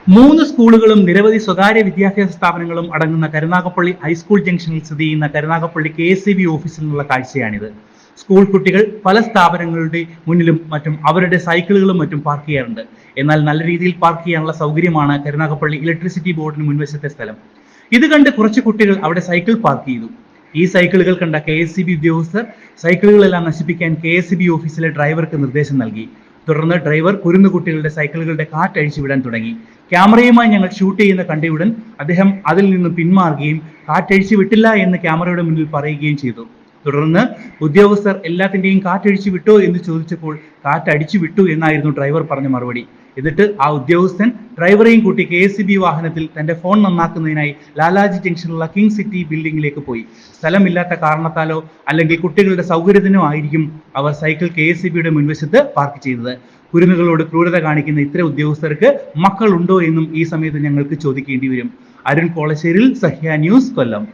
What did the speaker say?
മൂന്ന് സ്കൂളുകളും നിരവധി സ്വകാര്യ വിദ്യാഭ്യാസ സ്ഥാപനങ്ങളും അടങ്ങുന്ന കരുനാഗപ്പള്ളി ഹൈസ്കൂൾ ജംഗ്ഷനിൽ സ്ഥിതി ചെയ്യുന്ന കരുനാഗപ്പള്ളി KSEB ഓഫീസിൽ നിന്നുള്ള കാഴ്ചയാണിത്. സ്കൂൾ കുട്ടികൾ പല സ്ഥാപനങ്ങളുടെ മുന്നിലും മറ്റും അവരുടെ സൈക്കിളുകളും മറ്റും പാർക്ക് ചെയ്യാറുണ്ട്. എന്നാൽ നല്ല രീതിയിൽ പാർക്ക് ചെയ്യാനുള്ള സൗകര്യമാണ് കരുനാഗപ്പള്ളി ഇലക്ട്രിസിറ്റി ബോർഡിന് മുൻവശത്തെ സ്ഥലം. ഇത് കണ്ട് കുറച്ച് കുട്ടികൾ അവിടെ സൈക്കിൾ പാർക്ക് ചെയ്തു. ഈ സൈക്കിളുകൾ കണ്ട KSEB ഉദ്യോഗസ്ഥർ സൈക്കിളുകളെല്ലാം നശിപ്പിക്കാൻ KSEB ഓഫീസിലെ ഡ്രൈവർക്ക് നിർദ്ദേശം നൽകി. തുടർന്ന് ഡ്രൈവർ കുരുന്നുകുട്ടികളുടെ സൈക്കിളുകളുടെ കാറ്റഴിച്ചു വിടാൻ തുടങ്ങി. ക്യാമറയുമായി ഞങ്ങൾ ഷൂട്ട് ചെയ്യുന്ന കണ്ടയുടൻ അദ്ദേഹം അതിൽ നിന്ന് പിന്മാറുകയും കാറ്റഴിച്ചു വിട്ടില്ല എന്ന് ക്യാമറയുടെ മുന്നിൽ പറയുകയും ചെയ്തു. തുടർന്ന് ഉദ്യോഗസ്ഥർ എല്ലാത്തിന്റെയും കാറ്റഴിച്ചു വിട്ടോ എന്ന് ചോദിച്ചപ്പോൾ കാറ്റടിച്ചു വിട്ടു എന്നായിരുന്നു ഡ്രൈവർ പറഞ്ഞ മറുപടി. എന്നിട്ട് ആ ഉദ്യോഗസ്ഥൻ ഡ്രൈവറെയും കൂട്ടി KSEB വാഹനത്തിൽ തന്റെ ഫോൺ നന്നാക്കുന്നതിനായി ലാലാജി ജംഗ്ഷനിലുള്ള കിങ് സിറ്റി ബിൽഡിംഗിലേക്ക് പോയി. സ്ഥലമില്ലാത്ത കാരണത്താലോ അല്ലെങ്കിൽ കുട്ടികളുടെ സൗകര്യത്തിനോ ആയിരിക്കും അവർ സൈക്കിൾ KSEBയുടെ മുൻവശത്ത് പാർക്ക് ചെയ്തത്. കുരുന്നുകളോട് ക്രൂരത കാണിക്കുന്ന ഇത്തരം ഉദ്യോഗസ്ഥർക്ക് മക്കളുണ്ടോ എന്നും ഈ സമയത്ത് ഞങ്ങൾക്ക് ചോദിക്കേണ്ടി വരും. അരുൺ കോളശ്ശേരിൽ, സഹ്യ ന്യൂസ്, കൊല്ലം.